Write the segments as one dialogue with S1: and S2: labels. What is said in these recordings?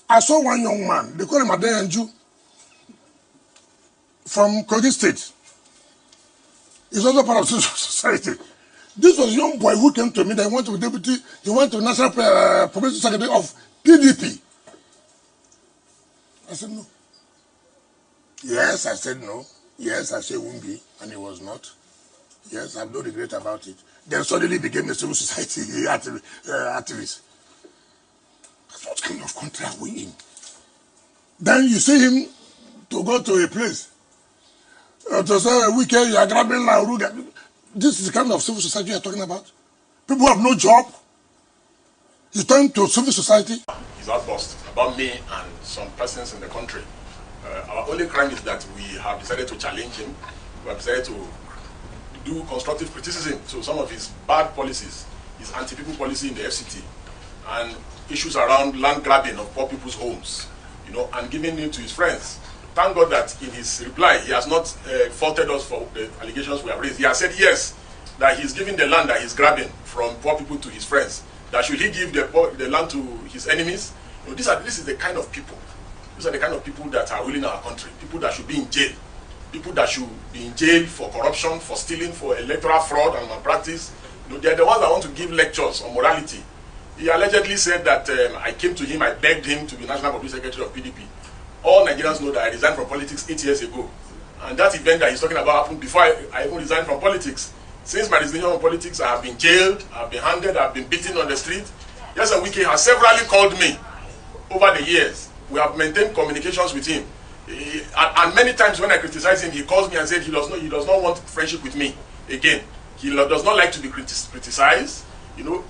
S1: I saw one young man, they call him Adeyanju, from Kogi State. He's also part of civil society. This was a young boy who came to me, that went to deputy, he went to National Publicity Secretary of PDP. I said, no. Yes, I said no. Yes, I said won't be, and it was not. Yes, I have no regret about it. Then suddenly became a civil society activist. What kind of country are we in? Then you see him to go to a place to say, Wike, you are grabbing Lauruga. This is the kind of civil society you are talking about? People who have no job. You turn to civil society.
S2: His outburst about me and some persons in the country. Our only crime is that we have decided to challenge him. We have decided to do constructive criticism to some of his bad policies, his anti-people policy in the FCT, and issues around land grabbing of poor people's homes, and giving it to his friends. Thank God that in his reply, he has not faulted us for the allegations we have raised. He has said yes, that he's giving the land that he's grabbing from poor people to his friends. That should he give the land to his enemies? This is the kind of people. These are the kind of people that are ruling our country. People that should be in jail. People that should be in jail for corruption, for stealing, for electoral fraud and malpractice. They are the ones that want to give lectures on morality. He allegedly said that I came to him, I begged him to be National Publicity Secretary of PDP. All Nigerians know that I resigned from politics 8 years ago. And that event that he's talking about happened before I even resigned from politics. Since my resignation from politics, I have been jailed, I have been handed, I have been beaten on the street. Yes, and Wike has severally called me over the years. We have maintained communications with him. And many times when I criticize him, he calls me and said he does not want friendship with me again. He does not like to be criticized.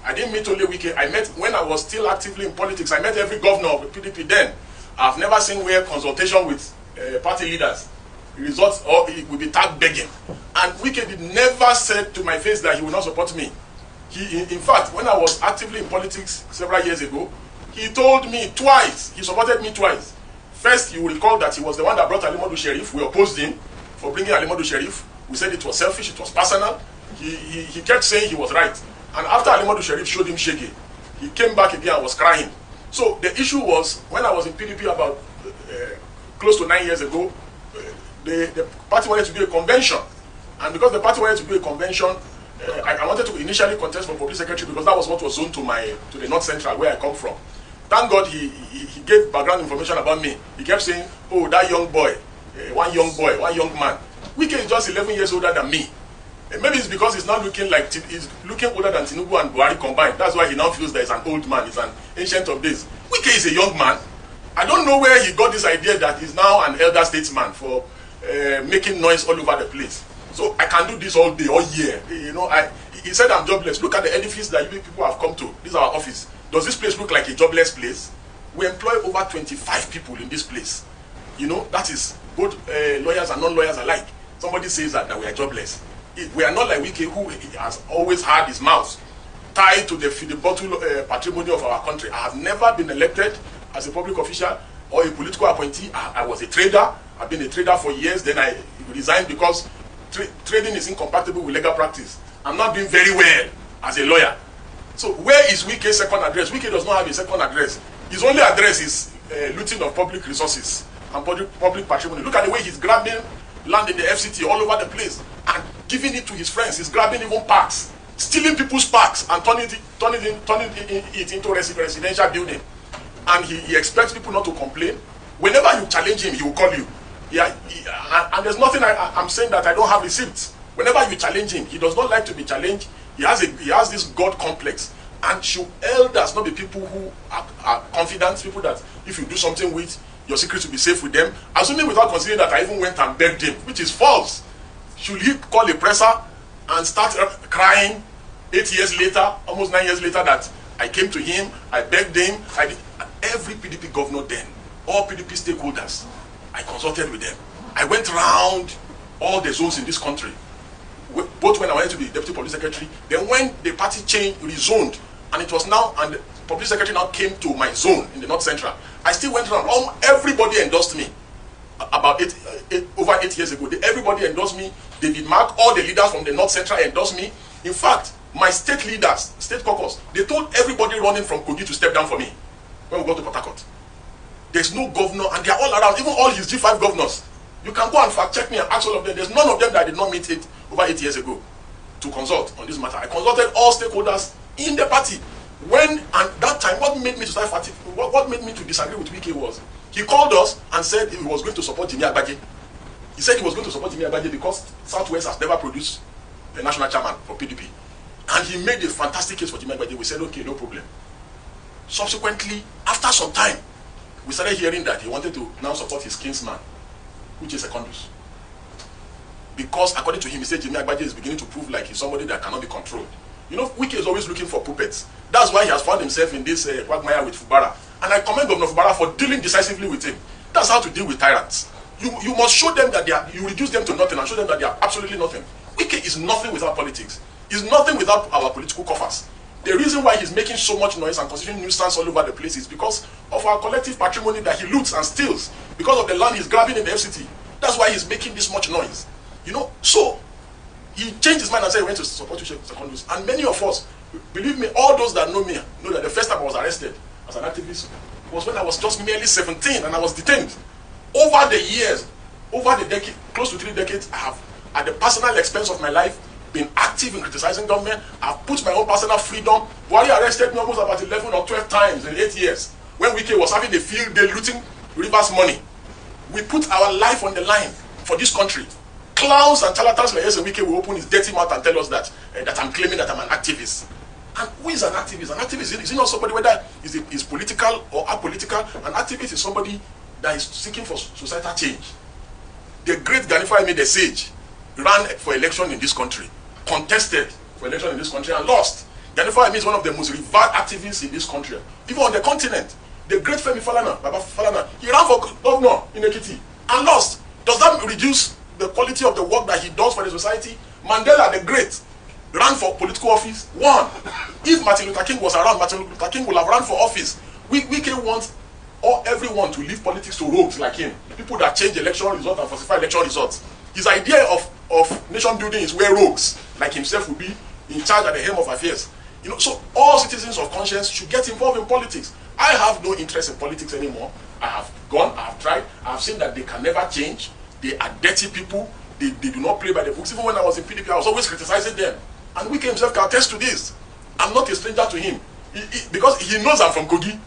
S2: I didn't meet only Wike. I met, when I was still actively in politics, I met every governor of the PDP then. I've never seen where consultation with party leaders results, or it will be tagged begging. And Wike did never said to my face that he would not support me. In fact, when I was actively in politics several years ago, he told me twice, he supported me twice. First, you will recall that he was the one that brought Alimadu Sheriff. We opposed him for bringing Alimadu Sheriff. We said it was selfish, it was personal. He kept saying he was right. And after Alimadu Sheriff showed him Shege, he came back again and was crying. So the issue was, when I was in PDP about close to 9 years ago, the party wanted to do a convention. And because the party wanted to do a convention, I wanted to initially contest for public secretary because that was what was zoned to the North Central, where I come from. Thank God he gave background information about me. He kept saying, oh, that young boy, one young man. Wike is just 11 years older than me. Maybe it's because he's not looking like, he's looking older than Tinubu and Buhari combined. That's why he now feels that he's an old man, he's an ancient of days. Wike is a young man. I don't know where he got this idea that he's now an elder statesman for making noise all over the place. So I can do this all day, all year. He said I'm jobless. Look at the edifice that you people have come to. This is our office. Does this place look like a jobless place? We employ over 25 people in this place. That is both lawyers and non-lawyers alike. Somebody says that we are jobless. We are not like Wike, who has always had his mouth tied to the bottle patrimony of our country. I have never been elected as a public official or a political appointee. I was a trader. I've been a trader for years. Then I resigned because trading is incompatible with legal practice. I'm not doing very well as a lawyer. So where is Wike's second address? Wike does not have a second address. His only address is looting of public resources and public patrimony. Look at the way he's grabbing land in the FCT all over the place and giving it to his friends. He's grabbing even parks, stealing people's parks and turning it into residential building. And he expects people not to complain. Whenever you challenge him, he will call you. And there's nothing I'm saying that I don't have receipts. Whenever you challenge him, he does not like to be challenged. He has this God complex. And should elders not be people who are confident, people that if you do something with, your secret will be safe with them, assuming without considering that I even went and begged him, which is false. Should he call a presser and start crying 8 years later, almost 9 years later, that I came to him, I begged him, every PDP governor then, all PDP stakeholders, I consulted with them. I went around all the zones in this country, both when I went to be deputy public secretary, then when the party changed, rezoned, and it was now, and the public secretary now came to my zone in the North Central. I still went around, everybody endorsed me. About over 8 years ago, everybody endorsed me. David Mark, all the leaders from the North Central endorsed me. In fact, my state leaders, state caucus, they told everybody running from Kogi to step down for me when we got to Port Harcourt. There's no governor, and they are all around, even all his G5 governors. You can go and fact check me and ask all of them. There's none of them that I did not meet over 8 years ago to consult on this matter. I consulted all stakeholders in the party. And that time, what made me to start fighting, what made me to disagree with Wike was, he called us and said he was going to support Jimi Agbaje. He said he was going to support Jimi Agbaje because Southwest has never produced a national chairman for PDP. And he made a fantastic case for Jimi Agbaje. We said, okay, no problem. Subsequently, after some time, we started hearing that he wanted to now support his kinsman, which is Secondus. Because according to him, he said Jimi Agbaje is beginning to prove like he's somebody that cannot be controlled. You know, Wike is always looking for puppets. That's why he has found himself in this quagmire with Fubara. And I commend Governor Fubara for dealing decisively with him. That's how to deal with tyrants. You must show them that you reduce them to nothing and show them that they are absolutely nothing. Wike is nothing without politics. He's nothing without our political coffers. The reason why he's making so much noise and constituting nuisance all over the place is because of our collective patrimony that he loots and steals, because of the land he's grabbing in the FCT. That's why he's making this much noise. You know, so he changed his mind and said he went to support Secondus. And many of us, believe me, all those that know me, know that the first time I was arrested as an activist was when I was just merely 17 and I was detained. Over the years, over the decade, close to 3 decades, I have, at the personal expense of my life, been active in criticizing government. I've put my own personal freedom. Buhari arrested me almost about 11 or 12 times in 8 years. When Wike was having a field day looting Rivers money. We put our life on the line for this country. Clowns and charlatans like Yes and Wike will open his dirty mouth and tell us that that I'm claiming that I'm an activist. And who is an activist? An activist is not somebody whether is political or apolitical. An activist is somebody that is seeking for societal change. The great Ganifa Emi the Sage ran for election in this country, contested for election in this country and lost. Ganifa Emi is one of the most revered activists in this country, even on the continent. The great Femi Falana, Baba Falana, he ran for governor in Ekiti and lost. Does that reduce the quality of the work that he does for the society? Mandela the Great ran for political office, won. If Martin Luther King was around, Martin Luther King would have run for office. We can want everyone to leave politics to rogues like him, people that change election results and falsify election results. His idea of nation building is where rogues like himself will be in charge at the helm of affairs. You know, so all citizens of conscience should get involved in politics. I have no interest in politics anymore. I have gone, I have tried, I have seen that they can never change. They are dirty people. They do not play by the books. Even when I was in PDP, I was always criticizing them. And Wike himself can attest to this. I'm not a stranger to him. Because he knows I'm from Kogi.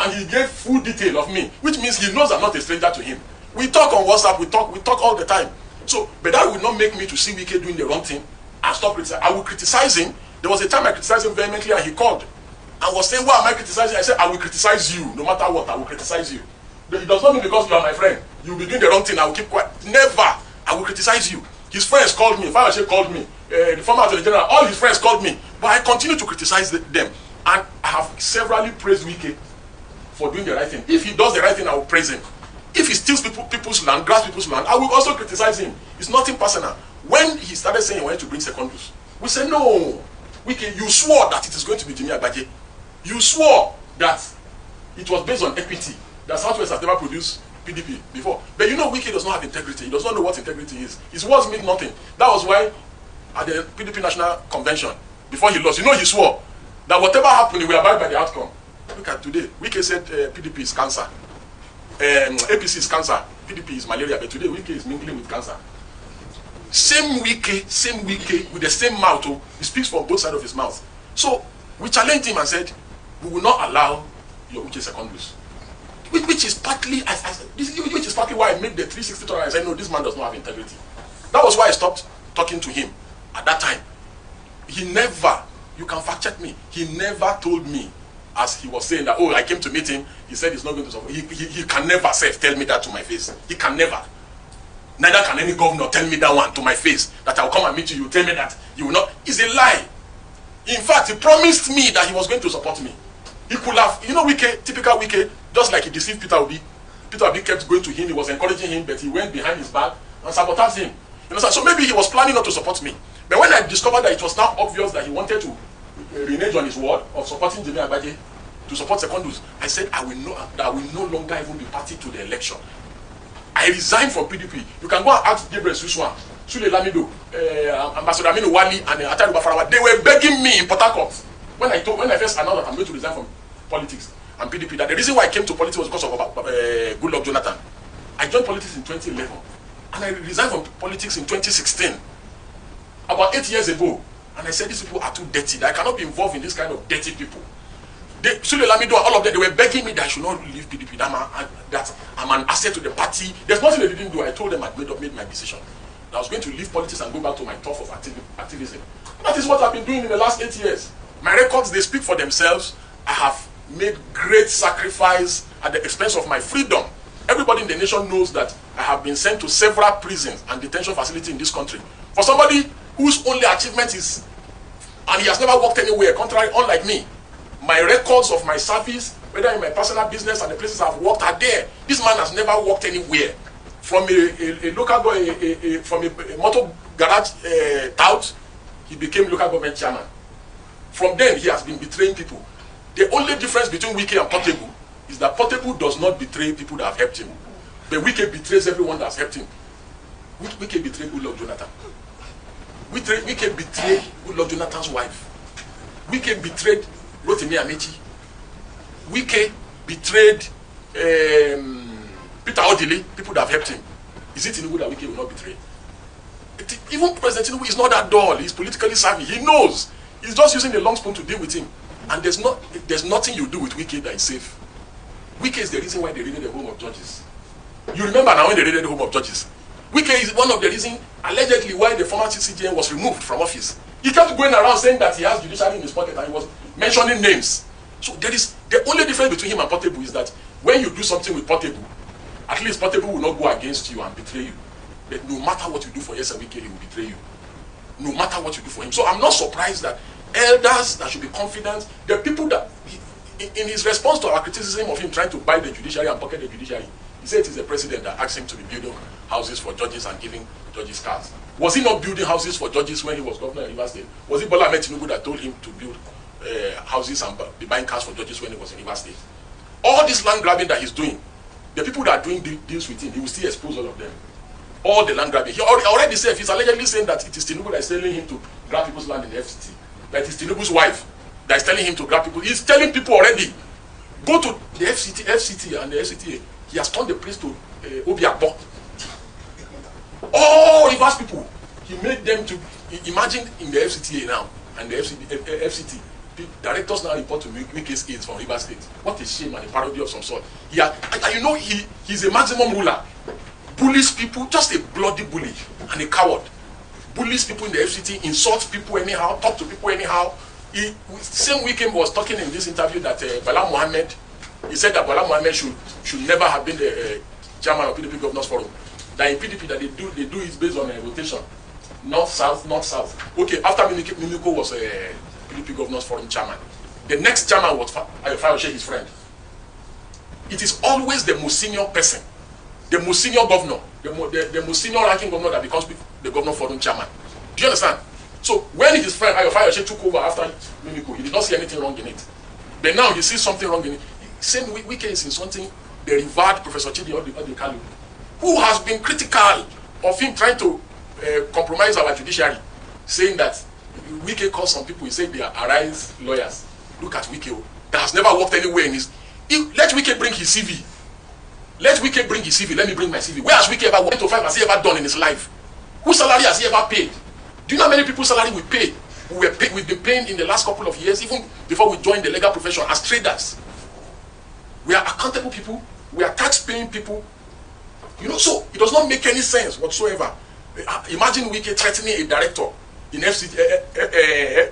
S2: And he gave full detail of me, which means he knows I'm not a stranger to him. We talk on WhatsApp, we talk all the time. So, but that will not make me to see Wike doing the wrong thing and stop criticizing. I will criticize him. There was a time I criticized him vehemently and he called and was saying, why am I criticizing? I said, I will criticize you. No matter what, I will criticize you. It does not mean because you are my friend, you will be doing the wrong thing, I will keep quiet. Never. I will criticize you. His friends called me, Fayose called me, the former Attorney General, all his friends called me. But I continue to criticize them. And I have severally praised Wike for doing the right thing. If he does the right thing, I will praise him. If he steals people's land, grabs people's land, I will also criticize him. It's nothing personal. When he started saying he wanted to bring Secondus, we said, no, Wike, you swore that it is going to be Jimi Agbaje. You swore that it was based on equity, that Southwest has never produced PDP before. But you know Wike does not have integrity. He does not know what integrity is. His words mean nothing. That was why at the PDP National Convention, before he lost, you know he swore that whatever happened, he will abide by the outcome. Look at today. Wike said PDP is cancer. APC is cancer. PDP is malaria. But today Wike is mingling with cancer. Same Wike with the same mouth. Oh, he speaks from both sides of his mouth. So we challenged him and said, we will not allow your Uche Secondus. Which is partly why I made the 360 turn and said, no, this man does not have integrity. That was why I stopped talking to him at that time. He never, you can fact check me, he never told me, as he was saying that, oh, I came to meet him, he said he's not going to support. He can never tell me that to my face. He can never. Neither can any governor tell me that one to my face, that I will come and meet you, you tell me that you will not. It's a lie. In fact, he promised me that he was going to support me. He could have, you know, Wike, typical Wike, just like he deceived Peter Obi. Peter Obi kept going to him, he was encouraging him, but he went behind his back and sabotaged him. You know, so maybe he was planning not to support me. But when I discovered that it was now obvious that he wanted to renege on his word of supporting Jimi Agbaje to support Secondus, I said I will no longer even be party to the election. I resigned from PDP. You can go and ask Gabriel Suswan, Sule Lamido, Ambassador Aminu Wali, and Atari Bafarawa. They were begging me in Port Harcourt when I first announced that I'm going to resign from politics. and PDP, that the reason why I came to politics was because of Goodluck Jonathan. I joined politics in 2011, and I resigned from politics in 2016, about 8 years ago. And I said, these people are too dirty, that I cannot be involved in this kind of dirty people. Sule Lamido, all of them, they were begging me that I should not leave PDP, that I'm an asset to the party. There's nothing they didn't do. I told them I'd made my decision. I was going to leave politics and go back to my turf of activism. That is what I've been doing in the last 8 years. My records, they speak for themselves. I have made great sacrifice at the expense of my freedom. Everybody in the nation knows that I have been sent to several prisons and detention facilities in this country. For somebody whose only achievement is, and he has never worked anywhere, contrary, unlike me, my records of my service, whether in my personal business and the places I've worked, are there. This man has never worked anywhere. From a local from a motor garage tout, he became local government chairman. From then, he has been betraying people. The only difference between Wike and Portable is that Portable does not betray people that have helped him. But Wike betrays everyone that has helped him. Wike betrayed Goodluck Jonathan. Wike betrayed Goodluck Jonathan's wife. Wike betrayed Rotimi Amechi. Wike betrayed Peter Odili, people that have helped him. Is it Tinubu that Wike will not betray? Even President Tinubu is not that dull. He's politically savvy. He knows. He's just using the long spoon to deal with him. And there's nothing you do with Wike that is safe. Wike is the reason why they raided the home of judges. You remember now when they raided the home of judges. Wike is one of the reasons, allegedly, why the former CCGM was removed from office. He kept going around saying that he has judiciary in his pocket and he was mentioning names. So there is the only difference between him and Portable is that when you do something with Portable, at least Portable will not go against you and betray you. But no matter what you do for Yesa Wike, he will betray you. No matter what you do for him. So I'm not surprised that elders that should be confident, the people that, in his response to our criticism of him trying to buy the judiciary and pocket the judiciary, he said it is the president that asked him to be building houses for judges and giving judges cars. Was he not building houses for judges when he was governor of Rivers State? Was it Bola Ahmed Tinubu that told him to build houses and be buying cars for judges when he was in Rivers State? All this land grabbing that he's doing, the people that are doing deals with him, he will still expose all of them. All the land grabbing. He already said, he's allegedly saying that it is Tinubu that is telling him to grab people's land in the FCT. That it is Tinubu's wife that is telling him to grab people. He's telling people already, go to the FCT and the FCTA. He has turned the place to Obiakbo. All Rivers people, he made them to, imagine in the FCTA now, and the FCT, the directors now report to Wike's aides from Rivers State. What a shame and a parody of some sort. You know, he's a maximum ruler. Bullies people, just a bloody bully and a coward. Bullies people in the FCT, insults people anyhow, talk to people anyhow. Same weekend was talking in this interview that Bala Mohammed, he said that Bala Mohammed should never have been the chairman of PDP Governors Forum. That in PDP that they do is based on a rotation, north-south, north-south. Okay, after Mimiko was a PDP Governors Forum chairman, the next chairman was Fayoshe, his friend. It is always the most senior person, the most senior governor, the most senior ranking governor that becomes the Governor Forum chairman. Do you understand? So when his friend Fayoshe took over after Mimiko, he did not see anything wrong in it. But now he sees something wrong in it. Same Wike is insulting the revered Professor Chidi Odikalu, who has been critical of him trying to compromise our judiciary, saying that Wike calls some people, he said they are Arise lawyers. Look at Wike, that has never worked anywhere in his... Let Wike bring his CV. Let Wike bring his CV, let me bring my CV. Where has Wike ever worked? 9 to 5 has he ever done in his life? Whose salary has he ever paid? Do you know how many people's salary we pay? We've been paying in the last couple of years, even before we joined the legal profession, as traders. We are accountable people, we are tax-paying people. You know, so it does not make any sense whatsoever. Imagine Wike threatening a director in FCDA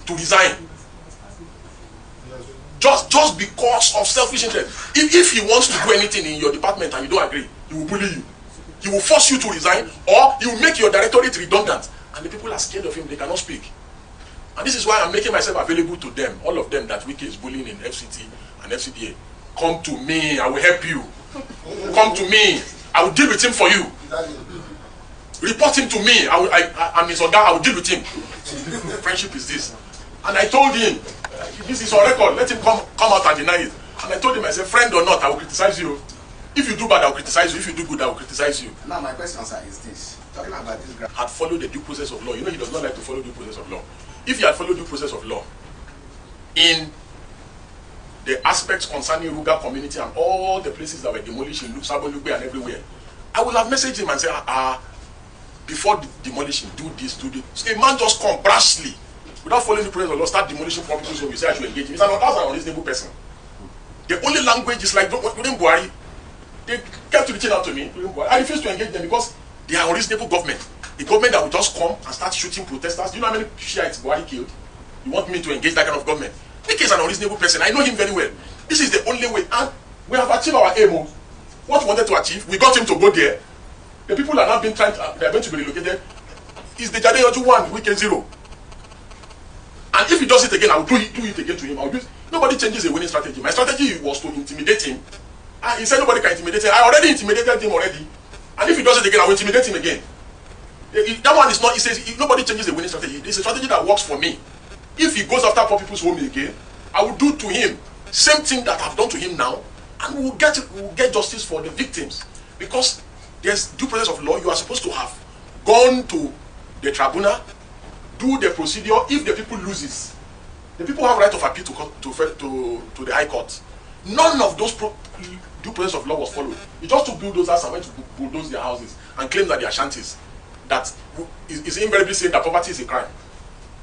S2: to resign. Just because of selfish interest. If he wants to do anything in your department and you don't agree, he will bully you. He will force you to resign, or he will make your directorate redundant. And the people are scared of him, they cannot speak. And this is why I'm making myself available to them, all of them that Wike is bullying in FCT and FCDA. Come to me, I will help you. Come to me, I will deal with him for you. Report him to me, I'm his order, I will deal with him. Friendship is this. And I told him, this is on record, let him come out and deny it. And I told him, I said, friend or not, I will criticize you. If you do bad, I will criticize you. If you do good, I will criticize you.
S3: Now my question, sir, is this. Talking about this graph.
S2: Had followed the due process of law. You know he does not like to follow due process of law. If he had followed due process of law, in the aspects concerning Ruga community and all the places that were demolished in Sabolugbe and everywhere, I would have messaged him and said, before demolition, do this, do this. So a man just come brashly, without following the process of law, start demolishing properties, so you say I should engage him. That's an unreasonable person. The only language is like during Buhari, they kept reaching out to me. I refused to engage them because they are unreasonable government. A government that will just come and start shooting protesters. Do you know how many Shiites Buhari killed? You want me to engage that kind of government? Wike is an unreasonable person. I know him very well. This is the only way. And we have achieved our aim. What we wanted to achieve, we got him to go there. The people are now being they are going to be relocated. Is the Jadeyoju 1, Wike 0. And if he does it again, I will do it again to him. Nobody changes a winning strategy. My strategy was to intimidate him. He said nobody can intimidate him. I already intimidated him already. And if he does it again, I will intimidate him again. That one is not, he says, nobody changes a winning strategy. It's a strategy that works for me. If he goes after poor people's home again, I will do to him same thing that I've done to him now, and we will get justice for the victims. Because there's due process of law. You are supposed to have gone to the tribunal, do the procedure. If the people loses, the people have right of appeal to the High Court. None of those due process of law was followed. He just took bulldozers and went to bulldoze their houses and claim that they are shanties. That is invariably saying that poverty is a crime.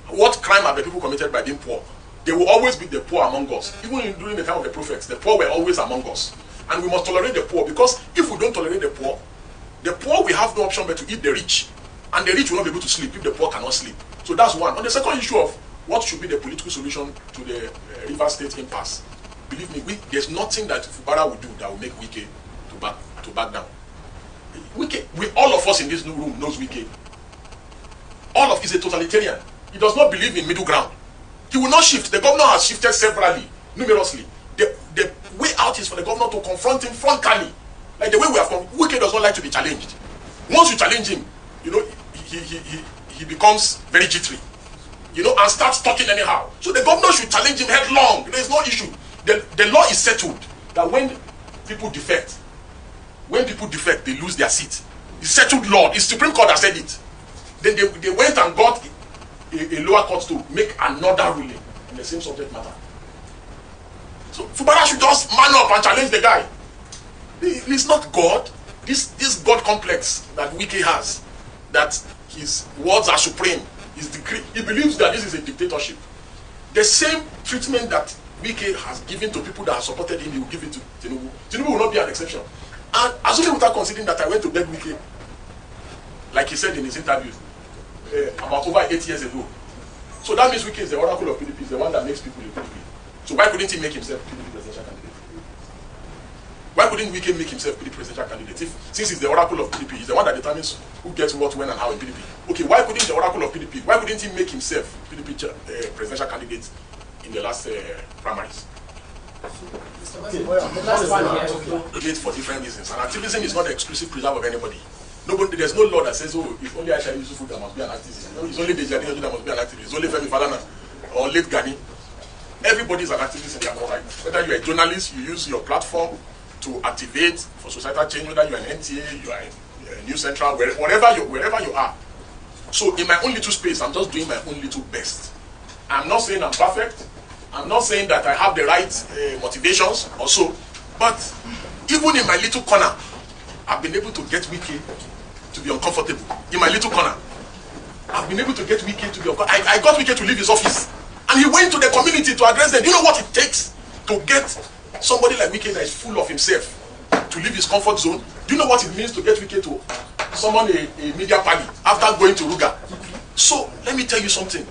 S2: What crime have the people committed by being poor? They will always be the poor among us. Even during the time of the prophets, the poor were always among us. And we must tolerate the poor, because if we don't tolerate the poor will have no option but to eat the rich. And the rich will not be able to sleep if the poor cannot sleep. So that's one. On the second issue of what should be the political solution to the Rivers State impasse, believe me, there's nothing that Fubara will do that will make Wike to back down. All of us in this room knows Wike. All of is a totalitarian. He does not believe in middle ground. He will not shift. The governor has shifted severally, numerously. The way out is for the governor to confront him frontally. Like the way we have come. Wike does not like to be challenged. Once you challenge him, he becomes very jittery, and starts talking anyhow. So the governor should challenge him headlong. There is no issue. The law is settled that when people defect, they lose their seat. It's settled law. It's Supreme Court that said it. Then they went and got a lower court to make another ruling on the same subject matter. So Fubara should just man up and challenge the guy. He's not God. This God complex that Wike has, that his words are supreme, his decree. He believes that this is a dictatorship. The same treatment that Wike has given to people that have supported him, he will give it to Tinubu. Tinubu will not be an exception. And assuming without considering that I went to beg Wike, like he said in his interviews, about over 8 years ago. So that means Wike is the oracle of PDP, is the one that makes people in PDP. So why couldn't he make himself PDP presidential candidate? Why couldn't Wike make himself PDP presidential candidate? Since he's the oracle of PDP, he's the one that determines who gets what, when, and how in PDP. Okay, why couldn't the oracle of PDP, why couldn't he make himself PDP presidential candidate in the last primaries?
S4: Okay.
S2: For different reasons. And activism is not the exclusive preserve of anybody. There's no law that says, if only Aisha Yusufu that must be an activist. It's only Deji that must be an activist. It's only Femi Falana or late Gani. Everybody is an activist in their own right. Whether you're a journalist, you use your platform to activate for societal change, whether you're an NTA, you are a News Central, wherever you are. So in my own little space, I'm just doing my own little best. I'm not saying I'm perfect. I'm not saying that I have the right motivations or so. But even in my little corner, I've been able to get Wike to be uncomfortable. In my little corner, I've been able to get Wike to be uncomfortable. I got Wike to leave his office. And he went to the community to address them. Do you know what it takes to get somebody like Wike that is full of himself to leave his comfort zone? Do you know what it means to get Wike to summon a media party after going to Ruga? So, let me tell you something.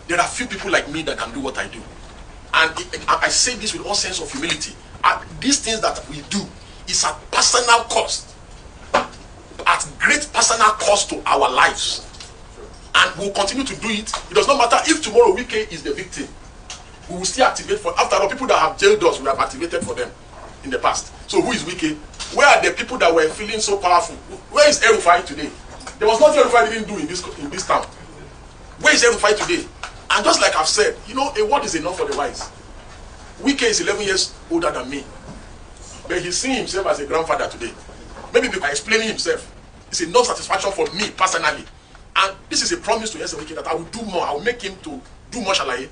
S2: There are few people like me that can do what I do. And I say this with all sense of humility. These things that we do is at personal cost. At great personal cost to our lives. And we'll continue to do it. It does not matter if tomorrow Wike is the victim. We will still activate for, after all, people that have jailed us, we have activated for them in the past. So who is Wike? Where are the people that were feeling so powerful? Where is Erufai today? There was nothing Erufai didn't do in this town. Where is Erufai today? And just like I've said, a word is enough for the wise. Wike is 11 years older than me. But he's seeing himself as a grandfather today. Maybe by explaining himself, it's enough satisfaction for me personally. And this is a promise to Yese Wike that I will do more. I will make him to do more, shall I?